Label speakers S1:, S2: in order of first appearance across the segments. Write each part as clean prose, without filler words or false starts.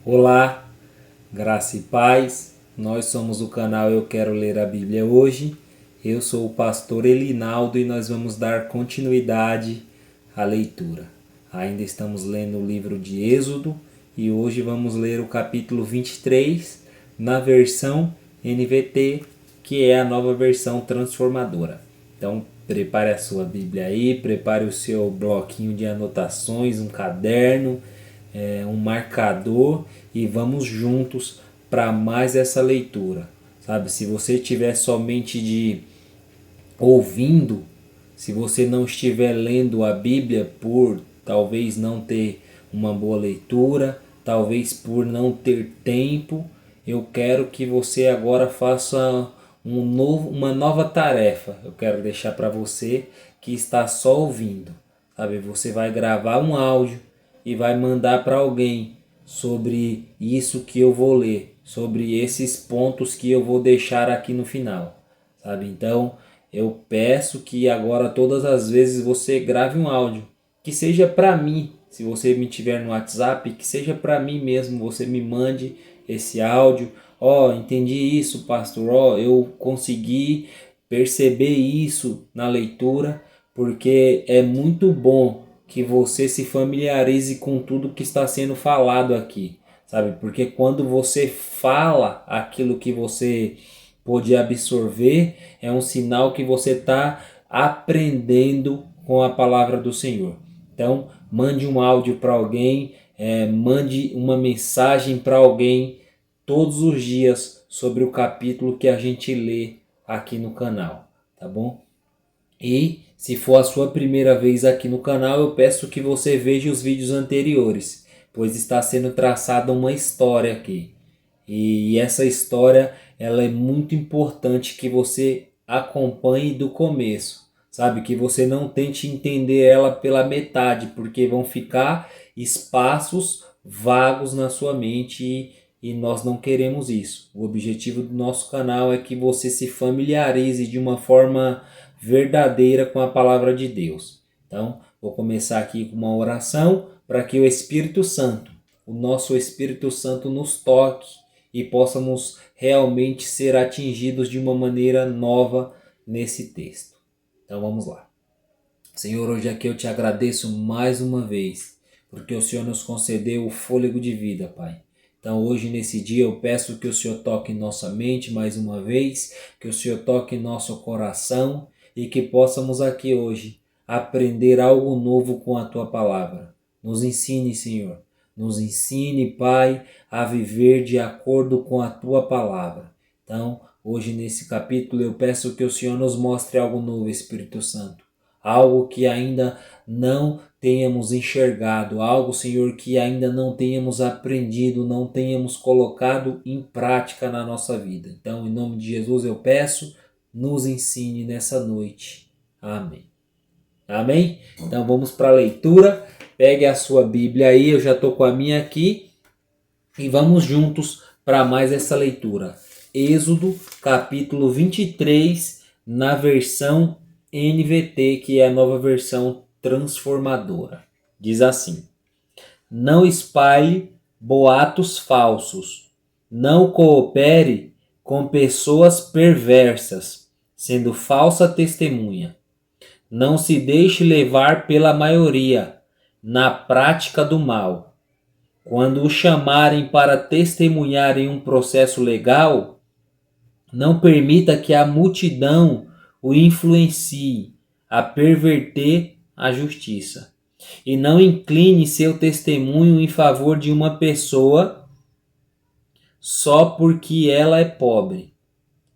S1: Olá, graça e paz. Nós somos o canal Eu Quero Ler a Bíblia Hoje. Eu sou o pastor Elinaldo e nós vamos dar continuidade à leitura. Ainda estamos lendo o livro de Êxodo e hoje vamos ler o capítulo 23 na versão NVT, que é a nova versão transformadora. Então, prepare a sua Bíblia aí, prepare o seu bloquinho de anotações, um caderno, um marcador e vamos juntos para mais essa leitura. Sabe, se você estiver somente de ouvindo, se você não estiver lendo a Bíblia por talvez não ter uma boa leitura, talvez por não ter tempo, eu quero que você agora faça uma nova tarefa. Eu quero deixar para você que está só ouvindo. Sabe, você vai gravar um áudio e vai mandar para alguém sobre isso que eu vou ler, sobre esses pontos que eu vou deixar aqui no final, sabe? Então, eu peço que agora todas as vezes você grave um áudio, que seja para mim, se você me tiver no WhatsApp, que seja para mim mesmo, você me mande esse áudio. Entendi isso, pastor. Eu consegui perceber isso na leitura, porque é muito bom que você se familiarize com tudo que está sendo falado aqui, sabe? Porque quando você fala aquilo que você pôde absorver, é um sinal que você está aprendendo com a palavra do Senhor. Então, mande um áudio para alguém, mande uma mensagem para alguém todos os dias sobre o capítulo que a gente lê aqui no canal, tá bom? E se for a sua primeira vez aqui no canal, eu peço que você veja os vídeos anteriores, pois está sendo traçada uma história aqui. E essa história, ela é muito importante que você acompanhe do começo, sabe? Que você não tente entender ela pela metade, porque vão ficar espaços vagos na sua mente e nós não queremos isso. O objetivo do nosso canal é que você se familiarize de uma forma verdadeira com a palavra de Deus. Então, vou começar aqui com uma oração para que o Espírito Santo, o nosso Espírito Santo, nos toque e possamos realmente ser atingidos de uma maneira nova nesse texto. Então vamos lá. Senhor, hoje aqui eu te agradeço mais uma vez, porque o Senhor nos concedeu o fôlego de vida, Pai. Então hoje nesse dia eu peço que o Senhor toque em nossa mente mais uma vez, que o Senhor toque em nosso coração e que possamos aqui hoje aprender algo novo com a Tua palavra. Nos ensine, Senhor. Nos ensine, Pai, a viver de acordo com a Tua palavra. Então, hoje nesse capítulo eu peço que o Senhor nos mostre algo novo, Espírito Santo. Algo que ainda não tenhamos enxergado, algo, Senhor, que ainda não tenhamos aprendido, não tenhamos colocado em prática na nossa vida. Então, em nome de Jesus eu peço, nos ensine nessa noite. Amém. Amém? Então vamos para a leitura. Pegue a sua Bíblia aí, eu já estou com a minha aqui. E vamos juntos para mais essa leitura. Êxodo, capítulo 23, na versão NVT, que é a nova versão transformadora. Diz assim: Não espalhe boatos falsos. Não coopere com pessoas perversas, sendo falsa testemunha. Não se deixe levar pela maioria na prática do mal. Quando o chamarem para testemunhar em um processo legal, não permita que a multidão o influencie a perverter a justiça. E não incline seu testemunho em favor de uma pessoa só porque ela é pobre.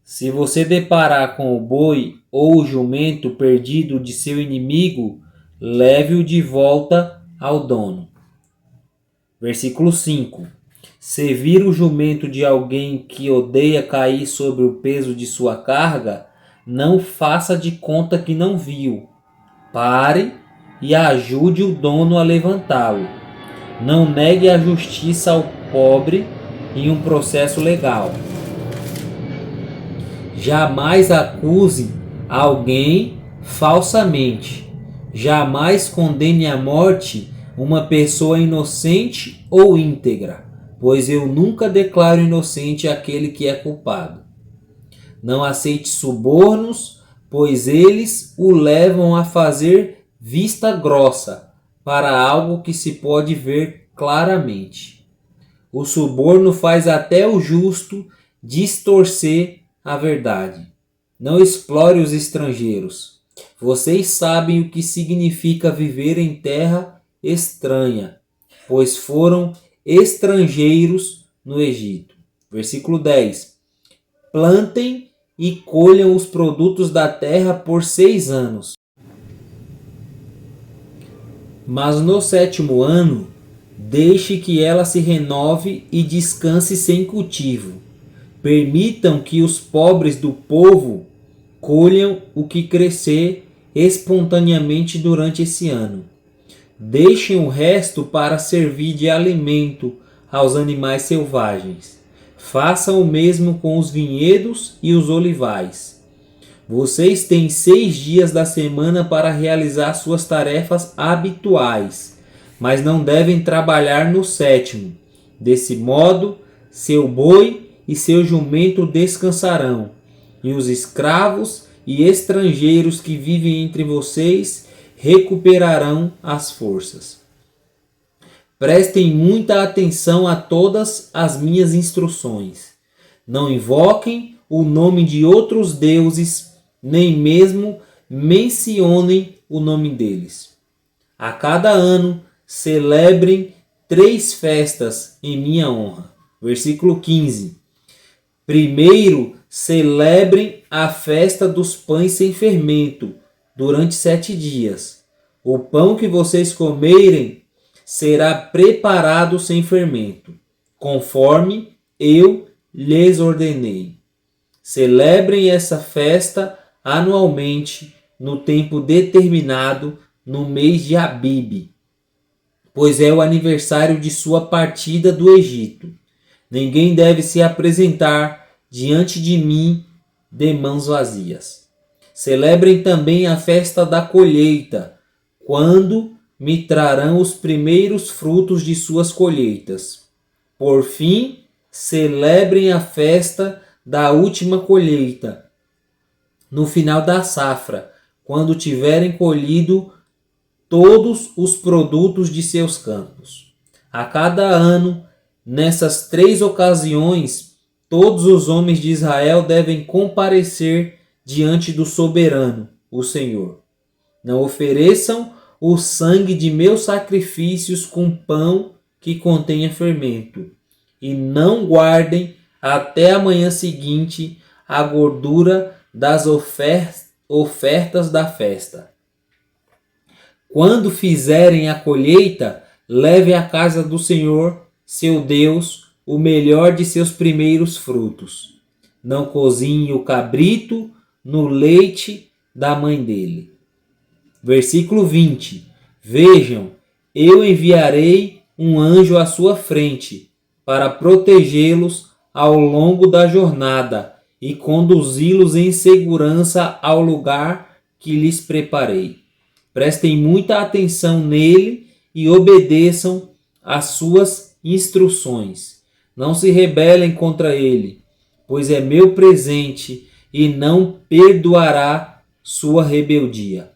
S1: Se você deparar com o boi ou o jumento perdido de seu inimigo, leve-o de volta ao dono. Versículo 5. Se vir o jumento de alguém que odeia cair sobre o peso de sua carga, não faça de conta que não viu. Pare e ajude o dono a levantá-lo. Não negue a justiça ao pobre em um processo legal. Jamais acuse alguém falsamente. Jamais condene à morte uma pessoa inocente ou íntegra. pois eu nunca declaro inocente aquele que é culpado. Não aceite subornos, pois eles o levam a fazer vista grossa para algo que se pode ver claramente. O suborno faz até o justo distorcer a verdade. Não explore os estrangeiros. Vocês sabem o que significa viver em terra estranha, pois foram estrangeiros no Egito. Versículo 10. Plantem e colham os produtos da terra por 6 anos. Mas no 7º ano, deixe que ela se renove e descanse sem cultivo. Permitam que os pobres do povo colham o que crescer espontaneamente durante esse ano. Deixem o resto para servir de alimento aos animais selvagens. Façam o mesmo com os vinhedos e os olivais. Vocês têm 6 dias da semana para realizar suas tarefas habituais, mas não devem trabalhar no 7º. Desse modo, seu boi e seu jumento descansarão, e os escravos e estrangeiros que vivem entre vocês recuperarão as forças. Prestem muita atenção a todas as minhas instruções. Não invoquem o nome de outros deuses, nem mesmo mencionem o nome deles. A cada ano, celebrem 3 festas em minha honra. Versículo 15. Primeiro, celebrem a festa dos pães sem fermento durante 7 dias. O pão que vocês comerem será preparado sem fermento, conforme eu lhes ordenei. Celebrem essa festa anualmente no tempo determinado no mês de Abibe, pois é o aniversário de sua partida do Egito. Ninguém deve se apresentar diante de mim de mãos vazias. Celebrem também a festa da colheita, quando me trarão os primeiros frutos de suas colheitas. Por fim, celebrem a festa da última colheita, no final da safra, quando tiverem colhido todos os produtos de seus campos. A cada ano, nessas 3 ocasiões, todos os homens de Israel devem comparecer diante do soberano, o Senhor. Não ofereçam o sangue de meus sacrifícios com pão que contenha fermento, e não guardem até a manhã seguinte a gordura das ofertas da festa. Quando fizerem a colheita, leve à casa do Senhor, seu Deus, o melhor de seus primeiros frutos. Não cozinhe o cabrito no leite da mãe dele. Versículo 20. Vejam, eu enviarei um anjo à sua frente para protegê-los ao longo da jornada e conduzi-los em segurança ao lugar que lhes preparei. Prestem muita atenção nele e obedeçam às suas instruções. Não se rebelem contra ele, pois é meu presente e não perdoará sua rebeldia.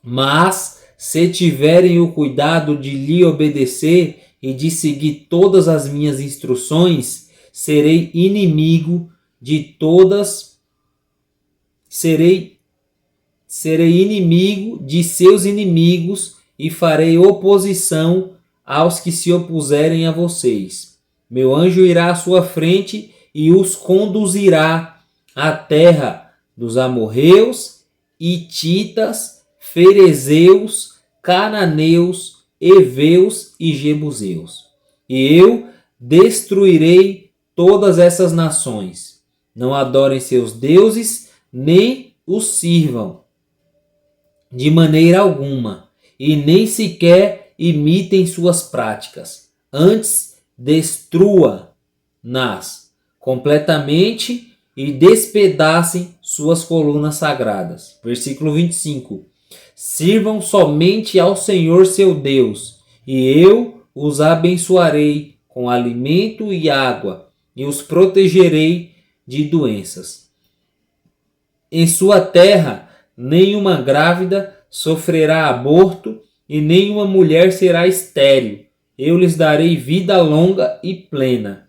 S1: Mas, se tiverem o cuidado de lhe obedecer e de seguir todas as minhas instruções, serei inimigo de todas, serei inimigo de seus inimigos e farei oposição aos que se opuserem a vocês. Meu anjo irá à sua frente e os conduzirá à terra dos amorreus, hititas, ferezeus, cananeus, heveus e jebuseus. E eu destruirei todas essas nações. Não adorem seus deuses, nem os sirvam de maneira alguma, e nem sequer imitem suas práticas. Antes, destrua-nas completamente e despedacem suas colunas sagradas. Versículo 25. Sirvam somente ao Senhor seu Deus, e eu os abençoarei com alimento e água, e os protegerei de doenças. Em sua terra, nenhuma grávida sofrerá aborto, e nenhuma mulher será estéril. Eu lhes darei vida longa e plena.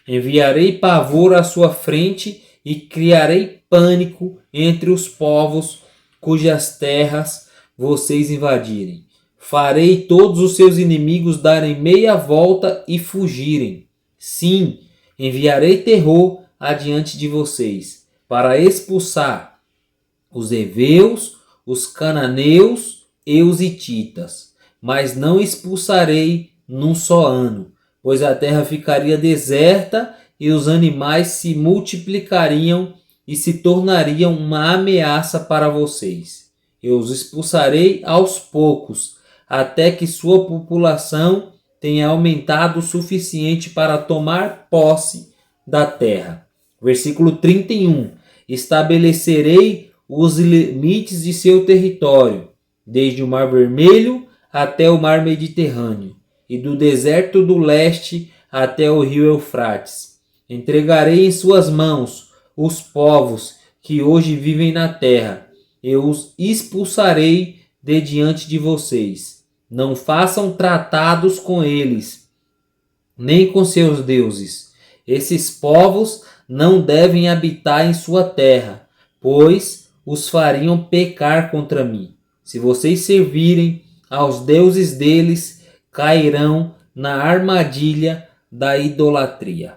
S1: Enviarei pavor à sua frente e criarei pânico entre os povos cujas terras vocês invadirem. Farei todos os seus inimigos darem meia volta e fugirem. Sim, enviarei terror adiante de vocês, para expulsar os heveus, os cananeus e os hititas. Mas não expulsarei num só ano, pois a terra ficaria deserta e os animais se multiplicariam e se tornariam uma ameaça para vocês. Eu os expulsarei aos poucos, até que sua população tenha aumentado o suficiente para tomar posse da terra. Versículo 31. Estabelecerei os limites de seu território, desde o Mar Vermelho até o Mar Mediterrâneo, e do deserto do leste até o rio Eufrates. Entregarei em suas mãos os povos que hoje vivem na terra. Eu os expulsarei de diante de vocês. Não façam tratados com eles, nem com seus deuses. Esses povos não devem habitar em sua terra, pois os fariam pecar contra mim. Se vocês servirem aos deuses deles, cairão na armadilha da idolatria.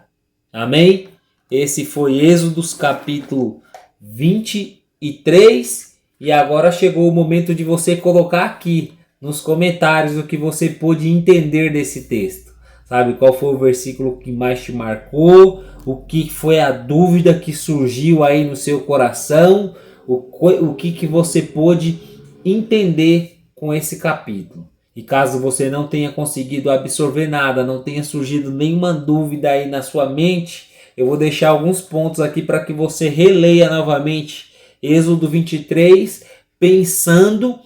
S1: Amém? Esse foi Êxodos capítulo 23. E agora chegou o momento de você colocar aqui nos comentários o que você pôde entender desse texto. Sabe, qual foi o versículo que mais te marcou? O que foi a dúvida que surgiu aí no seu coração? O que você pôde entender com esse capítulo? E caso você não tenha conseguido absorver nada, não tenha surgido nenhuma dúvida aí na sua mente, eu vou deixar alguns pontos aqui para que você releia novamente Êxodo 23, pensando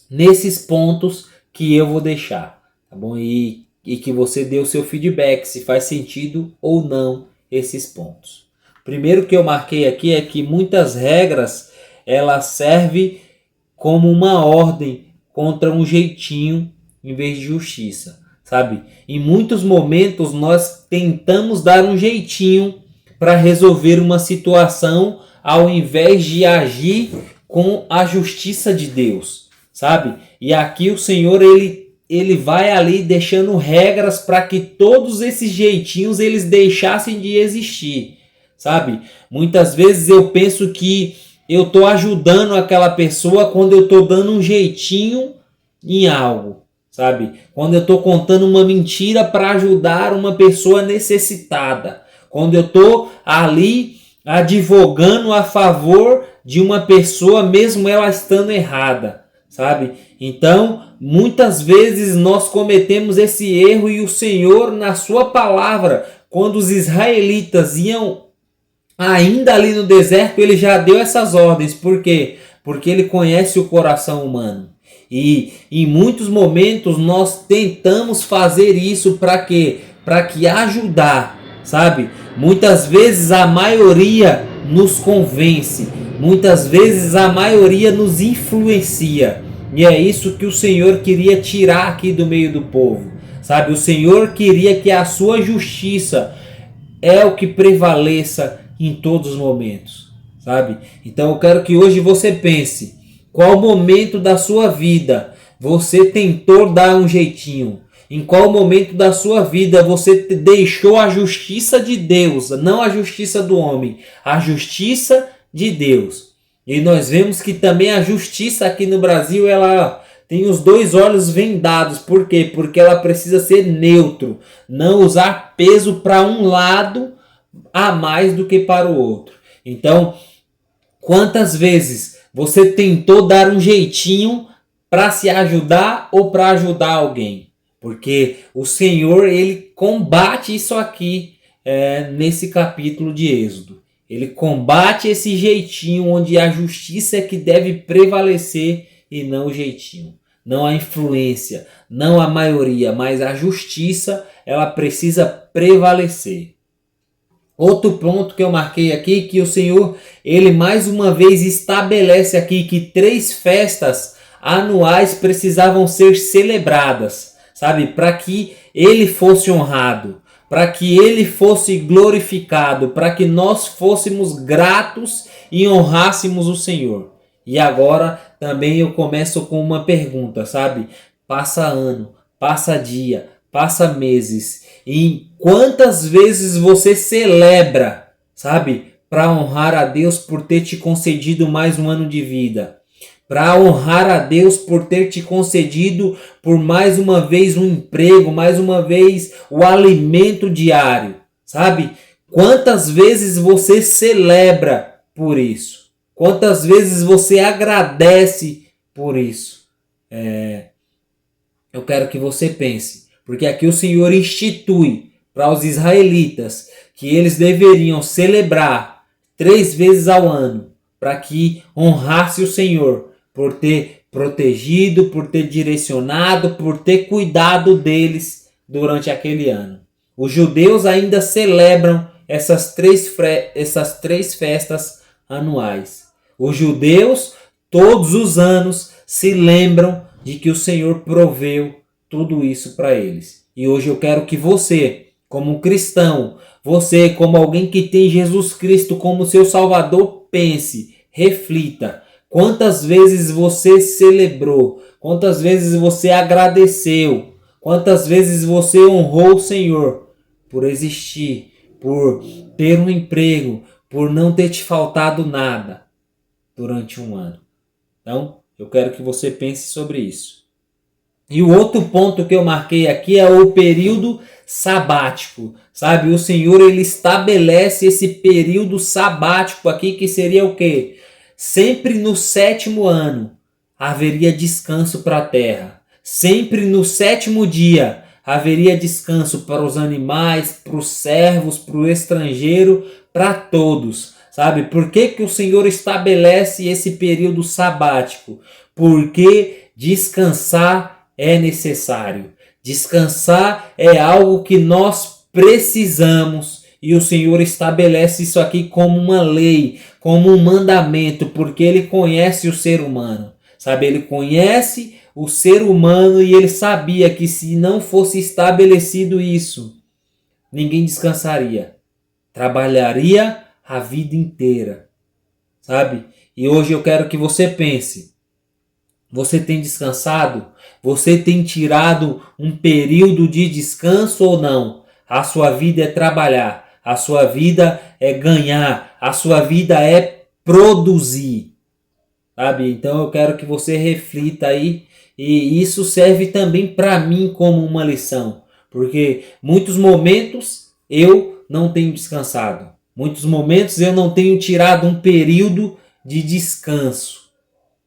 S1: nesses pontos que eu vou deixar, tá bom? E que você dê o seu feedback, se faz sentido ou não esses pontos. Primeiro que eu marquei aqui é que muitas regras, elas servem como uma ordem contra um jeitinho em vez de justiça, sabe? Em muitos momentos nós tentamos dar um jeitinho para resolver uma situação ao invés de agir com a justiça de Deus, sabe? E aqui o Senhor, ele vai ali deixando regras para que todos esses jeitinhos eles deixassem de existir, sabe? Muitas vezes eu penso que eu estou ajudando aquela pessoa quando eu estou dando um jeitinho em algo, sabe? Quando eu estou contando uma mentira para ajudar uma pessoa necessitada, quando eu estou ali advogando a favor de uma pessoa mesmo ela estando errada, sabe? Então, muitas vezes nós cometemos esse erro e o Senhor, na sua palavra, quando os israelitas iam ainda ali no deserto, ele já deu essas ordens. Por quê? Porque ele conhece o coração humano. E em muitos momentos nós tentamos fazer isso para quê? Para que ajudar, sabe? Muitas vezes a maioria nos convence, muitas vezes a maioria nos influencia. E é isso que o Senhor queria tirar aqui do meio do povo, sabe? O Senhor queria que a sua justiça é o que prevaleça em todos os momentos, sabe? Então eu quero que hoje você pense, qual momento da sua vida você tentou dar um jeitinho? Em qual momento da sua vida você deixou a justiça de Deus, não a justiça do homem, a justiça de Deus? E nós vemos que também a justiça aqui no Brasil, ela tem os dois olhos vendados. Por quê? Porque ela precisa ser neutro, não usar peso para um lado a mais do que para o outro. Então, quantas vezes você tentou dar um jeitinho para se ajudar ou para ajudar alguém? Porque o Senhor, ele combate isso aqui nesse capítulo de Êxodo. Ele combate esse jeitinho onde a justiça é que deve prevalecer e não o jeitinho. Não a influência, não a maioria, mas a justiça ela precisa prevalecer. Outro ponto que eu marquei aqui, que o Senhor, ele mais uma vez estabelece aqui que 3 festas anuais precisavam ser celebradas, sabe? Para que ele fosse honrado, para que ele fosse glorificado, para que nós fôssemos gratos e honrássemos o Senhor. E agora também eu começo com uma pergunta, sabe? Passa ano, passa dia, passa meses, e quantas vezes você celebra, sabe? Para honrar a Deus por ter te concedido mais um ano de vida. Para honrar a Deus por ter te concedido por mais uma vez um emprego, mais uma vez o alimento diário, sabe? Quantas vezes você celebra por isso? Quantas vezes você agradece por isso? Eu quero que você pense, porque aqui o Senhor institui para os israelitas que eles deveriam celebrar 3 vezes ao ano, para que honrasse o Senhor por ter protegido, por ter direcionado, por ter cuidado deles durante aquele ano. Os judeus ainda celebram essas três festas anuais. Os judeus, todos os anos, se lembram de que o Senhor proveu tudo isso para eles. E hoje eu quero que você, como cristão, você como alguém que tem Jesus Cristo como seu Salvador, pense, reflita. Quantas vezes você celebrou? Quantas vezes você agradeceu? Quantas vezes você honrou o Senhor por existir, por ter um emprego, por não ter te faltado nada durante um ano? Então, eu quero que você pense sobre isso. E o outro ponto que eu marquei aqui é o período sabático, sabe? O Senhor, ele estabelece esse período sabático aqui, que seria o quê? Sempre no 7º ano haveria descanso para a terra. Sempre no 7º dia haveria descanso para os animais, para os servos, para o estrangeiro, para todos. Sabe? Por que o Senhor estabelece esse período sabático? Porque descansar é necessário. Descansar é algo que nós precisamos. E o Senhor estabelece isso aqui como uma lei, como um mandamento, porque Ele conhece o ser humano. Sabe? Ele conhece o ser humano e Ele sabia que se não fosse estabelecido isso, ninguém descansaria. Trabalharia a vida inteira. Sabe? E hoje eu quero que você pense. Você tem descansado? Você tem tirado um período de descanso ou não? A sua vida é trabalhar. A sua vida é ganhar. A sua vida é produzir. Sabe? Então eu quero que você reflita aí. E isso serve também para mim como uma lição. Porque muitos momentos eu não tenho descansado. Muitos momentos eu não tenho tirado um período de descanso.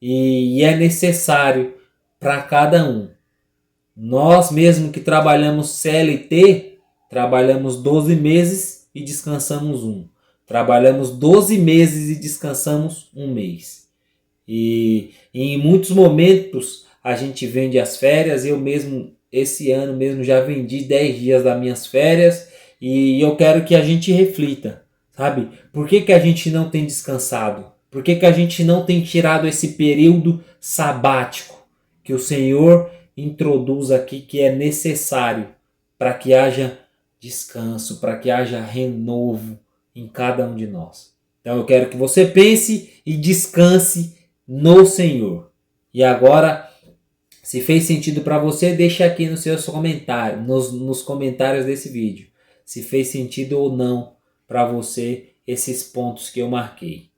S1: E é necessário para cada um. Nós mesmo que trabalhamos CLT, trabalhamos 12 meses e descansamos um. Trabalhamos 12 meses e descansamos um mês. E em muitos momentos a gente vende as férias. Eu mesmo, esse ano mesmo, já vendi 10 dias das minhas férias. E eu quero que a gente reflita, sabe? Por que a gente não tem descansado? Por que a gente não tem tirado esse período sabático que o Senhor introduz aqui, que é necessário para que haja descanso, para que haja renovo em cada um de nós? Então eu quero que você pense e descanse no Senhor. E agora, se fez sentido para você, deixa aqui nos seus comentários, nos comentários desse vídeo, se fez sentido ou não para você esses pontos que eu marquei.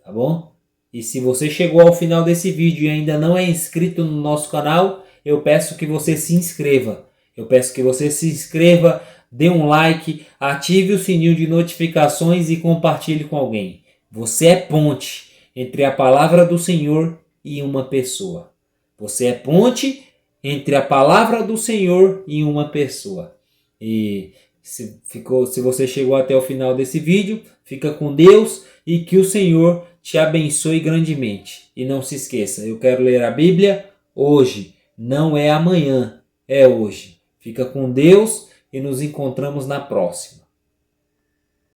S1: Tá bom? E se você chegou ao final desse vídeo e ainda não é inscrito no nosso canal, eu peço que você se inscreva. Eu peço que você se inscreva, dê um like, ative o sininho de notificações e compartilhe com alguém. Você é ponte entre a palavra do Senhor e uma pessoa. Você é ponte entre a palavra do Senhor e uma pessoa. E se você chegou até o final desse vídeo, fica com Deus e que o Senhor te abençoe grandemente. E não se esqueça, eu quero ler a Bíblia hoje. Não é amanhã, é hoje. Fica com Deus e nos encontramos na próxima.